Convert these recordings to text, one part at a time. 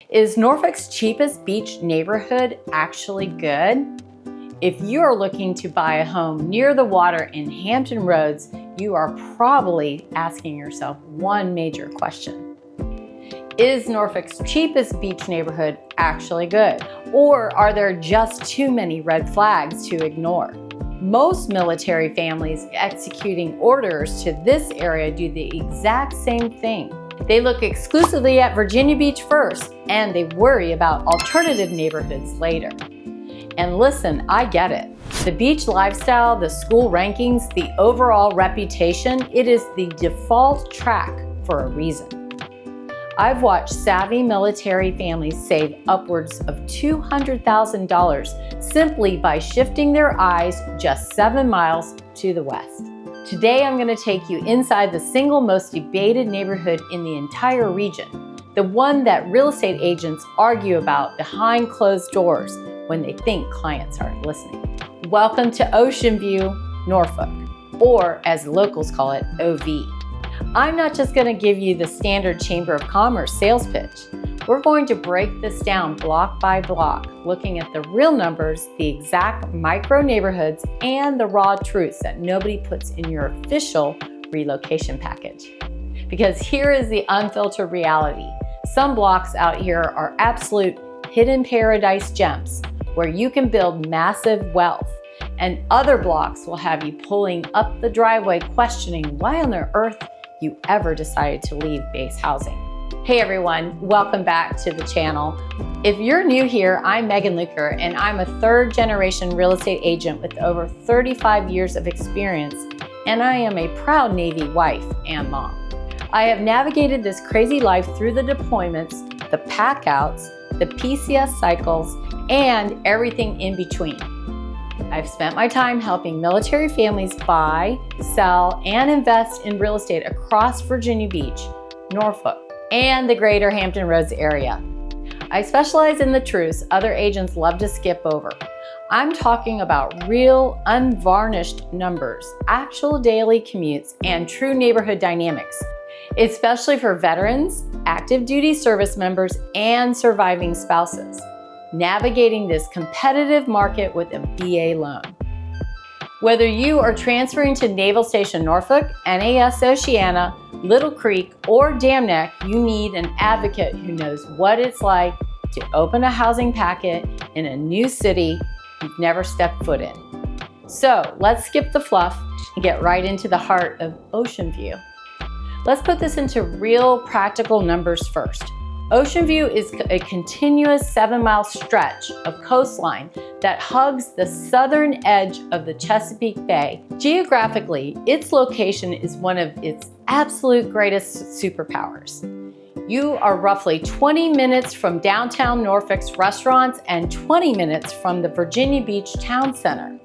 Is Norfolk's cheapest beach neighborhood actually good? If you are looking to buy a home near the water in Hampton Roads, you are probably asking yourself one major question. Is Norfolk's cheapest beach neighborhood actually good? Or are there just too many red flags to ignore? Most military families executing orders to this area do the exact same thing. They look exclusively at Virginia Beach first, and they worry about alternative neighborhoods later. And listen, I get it. The beach lifestyle, the school rankings, the overall reputation, it is the default track for a reason. I've watched savvy military families save upwards of $200,000 simply by shifting their eyes just 7 miles to the west. Today, I'm going to take you inside the single most debated neighborhood in the entire region, the one that real estate agents argue about behind closed doors when they think clients aren't listening. Welcome to Ocean View, Norfolk, or as locals call it, OV. I'm not just going to give you the standard Chamber of Commerce sales pitch. We're going to break this down block by block, looking at the real numbers, the exact micro neighborhoods, and the raw truths that nobody puts in your official relocation package. Because here is the unfiltered reality. Some blocks out here are absolute hidden paradise gems where you can build massive wealth, and other blocks will have you pulling up the driveway questioning why on earth you ever decided to leave base housing. Hey everyone, welcome back to the channel. If you're new here, I'm Megan Luker, and I'm a third-generation real estate agent with over 35 years of experience, and I am a proud Navy wife and mom. I have navigated this crazy life through the deployments, the pack-outs, the PCS cycles, and everything in between. I've spent my time helping military families buy, sell, and invest in real estate across Virginia Beach, Norfolk, and the greater Hampton Roads area. I specialize in the truths other agents love to skip over. I'm talking about real, unvarnished numbers, actual daily commutes, and true neighborhood dynamics, especially for veterans, active duty service members, and surviving spouses, navigating this competitive market with a VA loan. Whether you are transferring to Naval Station Norfolk, NAS Oceana, Little Creek, or Dam Neck, you need an advocate who knows what it's like to open a housing packet in a new city you've never stepped foot in. So let's skip the fluff and get right into the heart of Ocean View. Let's put this into real practical numbers first. Ocean View is a continuous 7-mile stretch of coastline that hugs the southern edge of the Chesapeake Bay. Geographically, its location is one of its absolute greatest superpowers. You are roughly 20 minutes from downtown Norfolk's restaurants and 20 minutes from the Virginia Beach Town Center.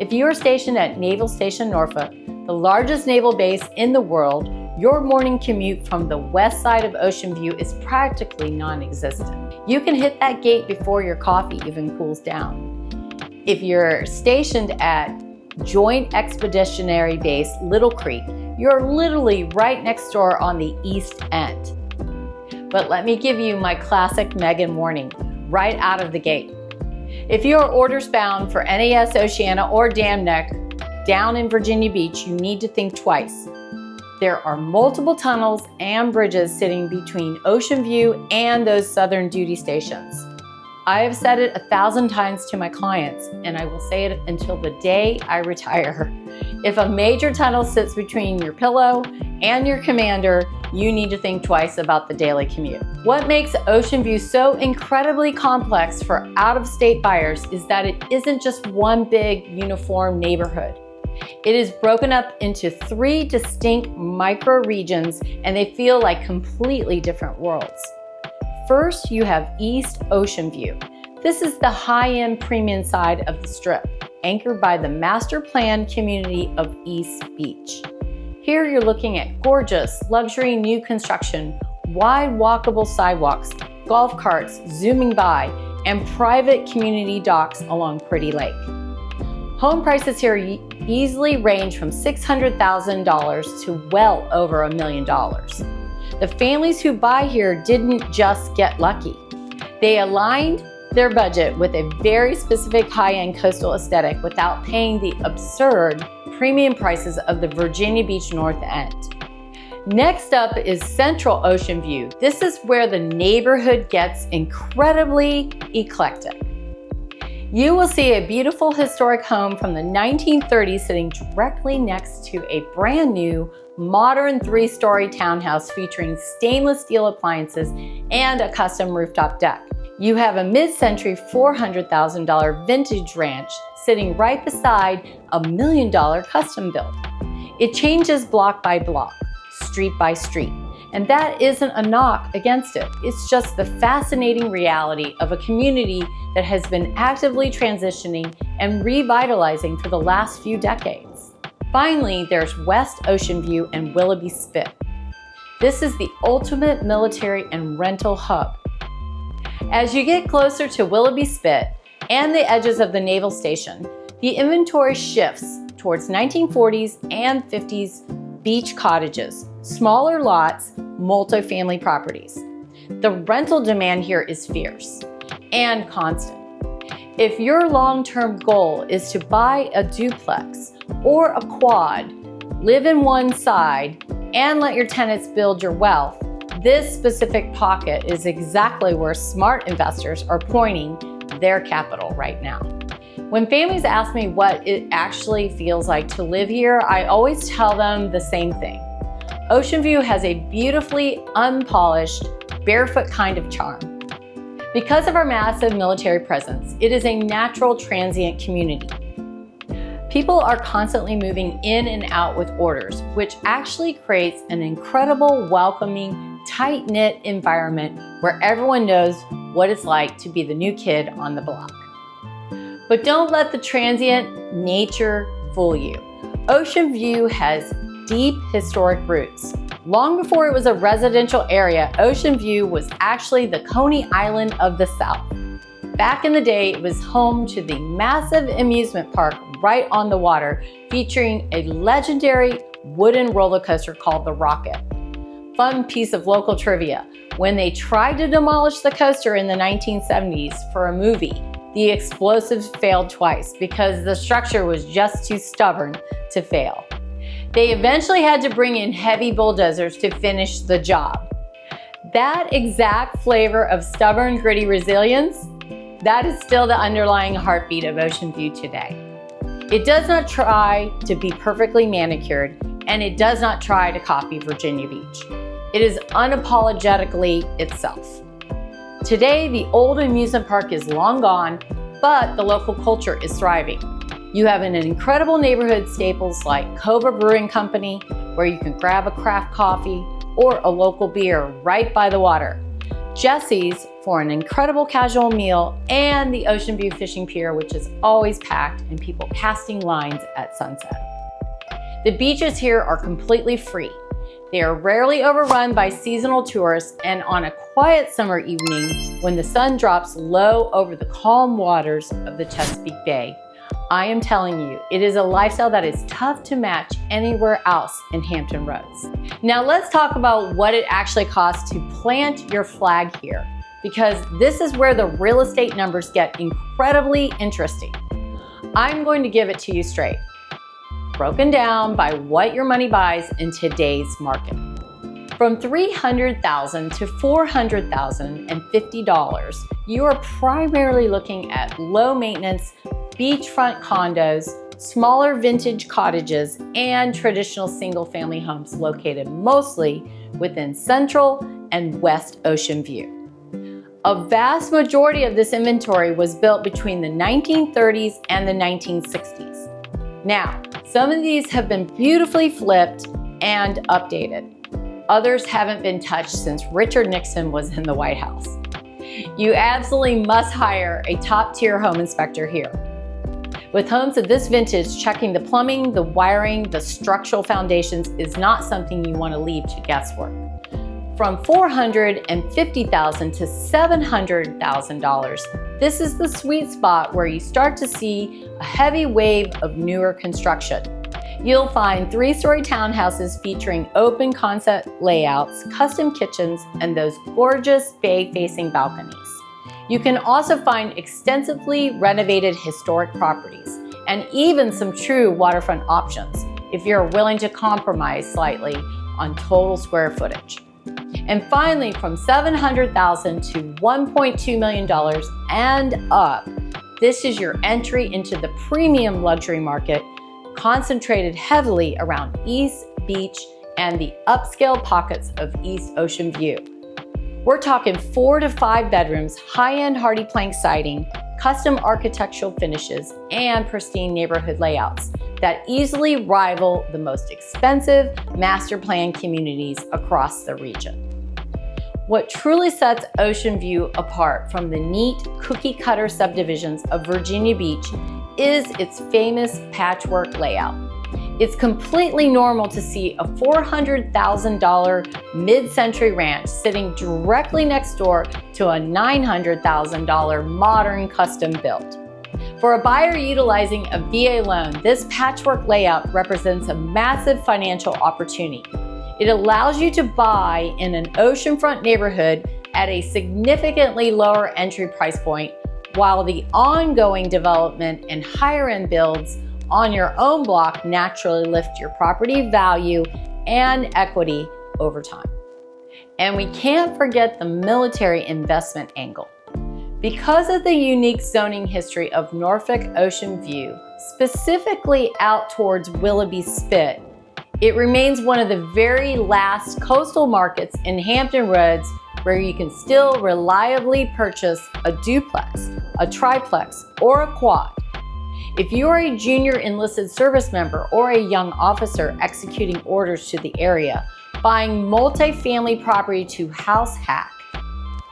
If you are stationed at Naval Station Norfolk, the largest naval base in the world, your morning commute from the west side of Ocean View is practically non-existent. You can hit that gate before your coffee even cools down. If you're stationed at Joint Expeditionary Base Little Creek, you're literally right next door on the east end. But let me give you my classic Megan warning right out of the gate. If you are orders bound for NAS Oceana or Dam Neck down in Virginia Beach, you need to think twice. There are multiple tunnels and bridges sitting between Ocean View and those southern duty stations. I have said it 1,000 times to my clients, and I will say it until the day I retire. If a major tunnel sits between your pillow and your commander, you need to think twice about the daily commute. What makes Ocean View so incredibly complex for out-of-state buyers is that it isn't just one big uniform neighborhood. It is broken up into 3 distinct micro-regions, and they feel like completely different worlds. First, you have East Ocean View. This is the high-end premium side of the strip, anchored by the master plan community of East Beach. Here you're looking at gorgeous, luxury new construction, wide walkable sidewalks, golf carts zooming by, and private community docks along Pretty Lake. Home prices here easily range from $600,000 to well over $1 million. The families who buy here didn't just get lucky. They aligned their budget with a very specific high-end coastal aesthetic without paying the absurd premium prices of the Virginia Beach North End. Next up is Central Ocean View. This is where the neighborhood gets incredibly eclectic. You will see a beautiful historic home from the 1930s sitting directly next to a brand new modern 3-story townhouse featuring stainless steel appliances and a custom rooftop deck. You have a mid-century $400,000 vintage ranch sitting right beside a $1 million custom build. It changes block by block, street by street, and that isn't a knock against it. It's just the fascinating reality of a community that has been actively transitioning and revitalizing for the last few decades. Finally, there's West Ocean View and Willoughby Spit. This is the ultimate military and rental hub. As you get closer to Willoughby Spit and the edges of the Naval Station, the inventory shifts towards 1940s and 50s beach cottages, smaller lots, multifamily properties. The rental demand here is fierce and constant. If your long-term goal is to buy a duplex or a quad, live in one side, and let your tenants build your wealth, this specific pocket is exactly where smart investors are pointing their capital right now. When families ask me what it actually feels like to live here, I always tell them the same thing. Ocean View has a beautifully unpolished, barefoot kind of charm. Because of our massive military presence, it is a natural transient community. People are constantly moving in and out with orders, which actually creates an incredible, welcoming, tight-knit environment where everyone knows what it's like to be the new kid on the block. But don't let the transient nature fool you. Ocean View has deep historic roots. Long before it was a residential area, Ocean View was actually the Coney Island of the South. Back in the day, it was home to the massive amusement park right on the water, featuring a legendary wooden roller coaster called the Rocket. Fun piece of local trivia: when they tried to demolish the coaster in the 1970s for a movie, the explosives failed twice because the structure was just too stubborn to fail. They eventually had to bring in heavy bulldozers to finish the job. That exact flavor of stubborn, gritty resilience, that is still the underlying heartbeat of Ocean View today. It does not try to be perfectly manicured, and it does not try to copy Virginia Beach. It is unapologetically itself. Today, the old amusement park is long gone, but the local culture is thriving. You have an incredible neighborhood staples like Cobra Brewing Company, where you can grab a craft coffee or a local beer right by the water, Jesse's for an incredible casual meal, and the Ocean View Fishing Pier, which is always packed and people casting lines at sunset. The beaches here are completely free. They are rarely overrun by seasonal tourists, and on a quiet summer evening, when the sun drops low over the calm waters of the Chesapeake Bay, I am telling you, it is a lifestyle that is tough to match anywhere else in Hampton Roads. Now let's talk about what it actually costs to plant your flag here, because this is where the real estate numbers get incredibly interesting. I'm going to give it to you straight, broken down by what your money buys in today's market. From $300,000 to $400,050, you are primarily looking at low maintenance, beachfront condos, smaller vintage cottages, and traditional single-family homes located mostly within Central and West Ocean View. A vast majority of this inventory was built between the 1930s and the 1960s. Now, some of these have been beautifully flipped and updated. Others haven't been touched since Richard Nixon was in the White House. You absolutely must hire a top-tier home inspector here. With homes of this vintage, checking the plumbing, the wiring, the structural foundations is not something you want to leave to guesswork. From $450,000 to $700,000, this is the sweet spot where you start to see a heavy wave of newer construction. You'll find 3-story townhouses featuring open concept layouts, custom kitchens, and those gorgeous bay-facing balconies. You can also find extensively renovated historic properties and even some true waterfront options if you're willing to compromise slightly on total square footage. And finally, from $700,000 to $1.2 million and up, this is your entry into the premium luxury market, concentrated heavily around East Beach and the upscale pockets of East Ocean View. We're talking 4 to 5 bedrooms, high-end hardy plank siding, custom architectural finishes, and pristine neighborhood layouts that easily rival the most expensive master plan communities across the region. What truly sets Ocean View apart from the neat cookie-cutter subdivisions of Virginia Beach is its famous patchwork layout. It's completely normal to see a $400,000 mid-century ranch sitting directly next door to a $900,000 modern custom built. For a buyer utilizing a VA loan, this patchwork layout represents a massive financial opportunity. It allows you to buy in an oceanfront neighborhood at a significantly lower entry price point, while the ongoing development and higher-end builds on your own block naturally lift your property value and equity over time. And we can't forget the military investment angle. Because of the unique zoning history of Norfolk Ocean View, specifically out towards Willoughby Spit, it remains one of the very last coastal markets in Hampton Roads where you can still reliably purchase a duplex, a triplex, or a quad. If you are a junior enlisted service member or a young officer executing orders to the area, buying multifamily property to house hack,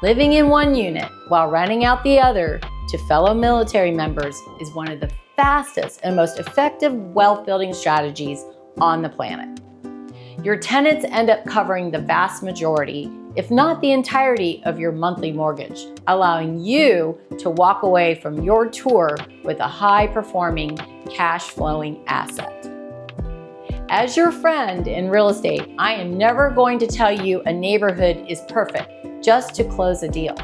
living in one unit while renting out the other to fellow military members is one of the fastest and most effective wealth building strategies on the planet. Your tenants end up covering the vast majority, if not the entirety, of your monthly mortgage, allowing you to walk away from your tour with a high-performing, cash-flowing asset. As your friend in real estate, I am never going to tell you a neighborhood is perfect just to close a deal.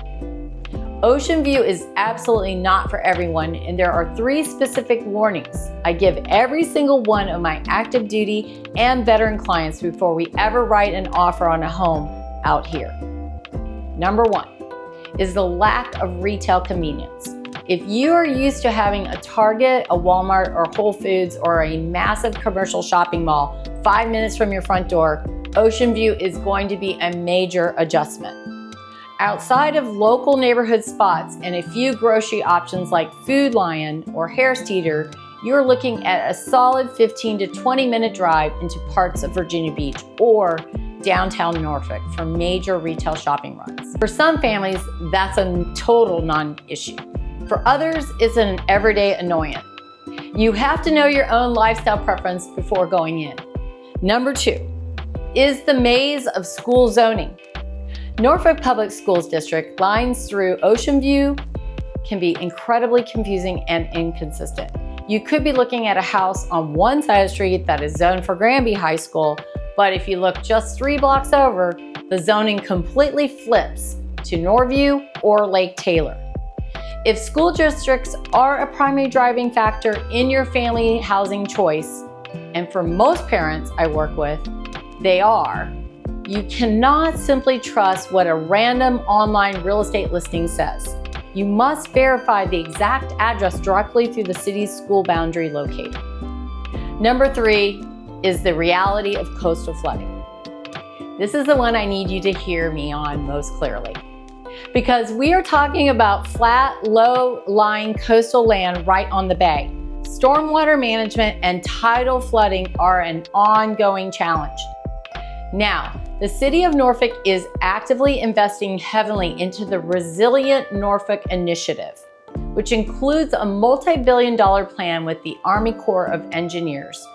Ocean View is absolutely not for everyone, and there are 3 specific warnings I give every single one of my active duty and veteran clients before we ever write an offer on a home out here. Number 1 is the lack of retail convenience. If you are used to having a Target, a Walmart, or Whole Foods, or a massive commercial shopping mall 5 minutes from your front door, Ocean View is going to be a major adjustment. Outside of local neighborhood spots and a few grocery options like Food Lion or Harris Teeter, you're looking at a solid 15 to 20 minute drive into parts of Virginia Beach or downtown Norfolk for major retail shopping runs. For some families, that's a total non-issue. For others, it's an everyday annoyance. You have to know your own lifestyle preference before going in. Number 2 is the maze of school zoning. Norfolk Public Schools District lines through Ocean View can be incredibly confusing and inconsistent. You could be looking at a house on one side of the street that is zoned for Granby High School, but if you look just 3 blocks over, the zoning completely flips to Norview or Lake Taylor. If school districts are a primary driving factor in your family housing choice, and for most parents I work with, they are, you cannot simply trust what a random online real estate listing says. You must verify the exact address directly through the city's school boundary locator. Number 3 is the reality of coastal flooding. This is the one I need you to hear me on most clearly. Because we are talking about flat, low-lying coastal land right on the bay. Stormwater management and tidal flooding are an ongoing challenge. Now, the City of Norfolk is actively investing heavily into the Resilient Norfolk Initiative, which includes a multi-billion-dollar plan with the Army Corps of Engineers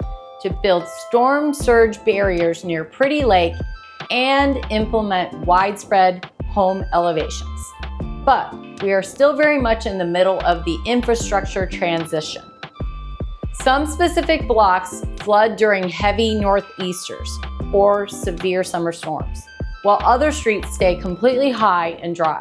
to build storm surge barriers near Pretty Lake and implement widespread home elevations. But we are still very much in the middle of the infrastructure transition. Some specific blocks flood during heavy northeasters or severe summer storms, while other streets stay completely high and dry.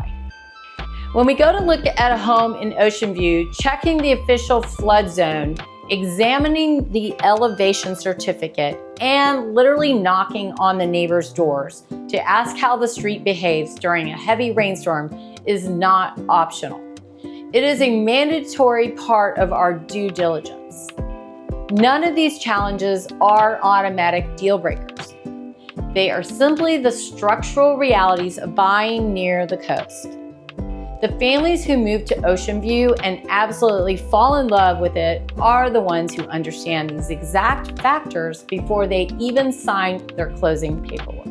When we go to look at a home in Ocean View, checking the official flood zone, examining the elevation certificate, and literally knocking on the neighbor's doors to ask how the street behaves during a heavy rainstorm is not optional. It is a mandatory part of our due diligence. None of these challenges are automatic deal breakers. They are simply the structural realities of buying near the coast. The families who move to Ocean View and absolutely fall in love with it are the ones who understand these exact factors before they even sign their closing paperwork.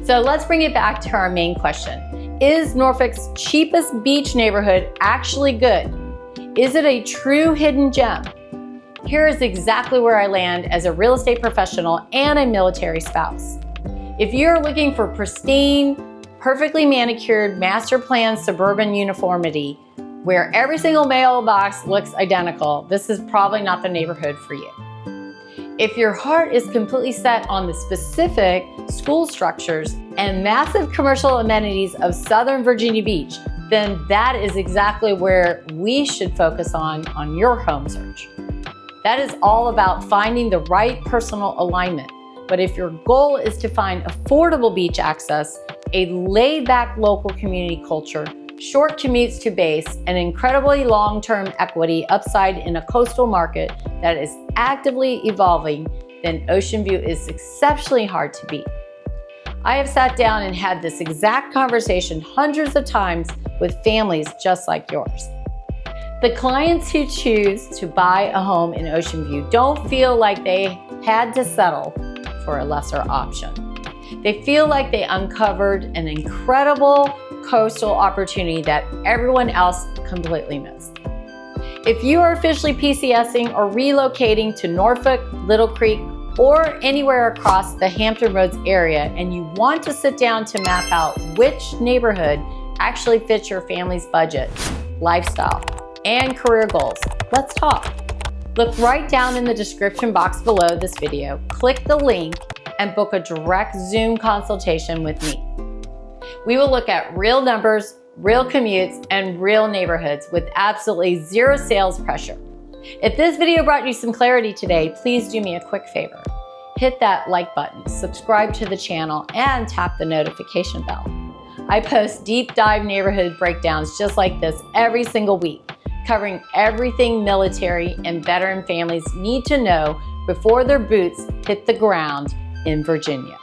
So let's bring it back to our main question. Is Norfolk's cheapest beach neighborhood actually good? Is it a true hidden gem? Here is exactly where I land as a real estate professional and a military spouse. If you're looking for pristine, perfectly manicured, master plan suburban uniformity, where every single mailbox looks identical, this is probably not the neighborhood for you. If your heart is completely set on the specific school structures and massive commercial amenities of Southern Virginia Beach, then that is exactly where we should focus on your home search. That is all about finding the right personal alignment. But if your goal is to find affordable beach access, a laid-back local community culture, short commutes to base, and incredibly long-term equity upside in a coastal market that is actively evolving, then Ocean View is exceptionally hard to beat. I have sat down and had this exact conversation hundreds of times with families just like yours. The clients who choose to buy a home in Ocean View don't feel like they had to settle for a lesser option. They feel like they uncovered an incredible coastal opportunity that everyone else completely missed. If you are officially PCSing or relocating to Norfolk, Little Creek, or anywhere across the Hampton Roads area and you want to sit down to map out which neighborhood actually fits your family's budget, lifestyle, and career goals, let's talk. Look right down in the description box below this video, click the link, and book a direct Zoom consultation with me. We will look at real numbers, real commutes, and real neighborhoods with absolutely zero sales pressure. If this video brought you some clarity today, please do me a quick favor. Hit that like button, subscribe to the channel, and tap the notification bell. I post deep dive neighborhood breakdowns just like this every single week, covering everything military and veteran families need to know before their boots hit the ground in Virginia.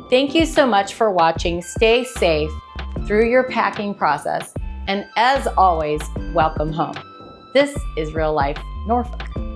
Thank you so much for watching. Stay safe through your packing process, and as always, welcome home. This is Real Life Norfolk.